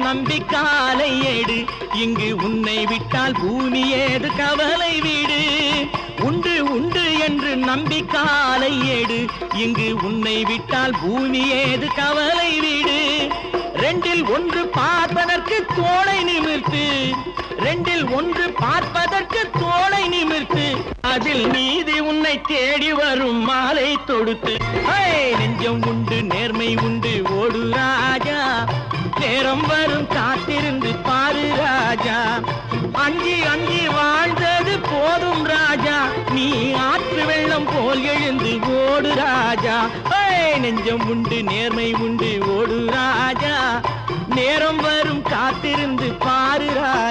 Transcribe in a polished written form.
நம்பிக்காலை ஏடு இங்கு உன்னை விட்டால் பூமி ஏது கவலை வீடு உண்டு உண்டு என்று நம்பிக்காலை ஏடு இங்கு உன்னை விட்டால் பூமி ஏது கவலை வீடு ரெண்டில் ஒன்று பார்ப்பதற்கு தோளை நிமிர்த்து ரெண்டில் ஒன்று பார்ப்பதற்கு தோளை நிமிர்த்து அதில் நீதி உன்னை தேடி வரும் மாலை தொடுத்து நெஞ்சம் உண்டு நேர்மை உண்டு ஓடு ராஜா நேரம் வரும் காத்திருந்து பாரு ராஜா அஞ்சி அஞ்சி வாழ்ந்தது போதும் ராஜா நீ ஆற்று வெள்ளம் போல் எழுந்து ஓடு ராஜா நெஞ்சம் உண்டு நேர்மை உண்டு ஓடு ராஜா நேரம் வரும் காத்திருந்து பாரு ராஜா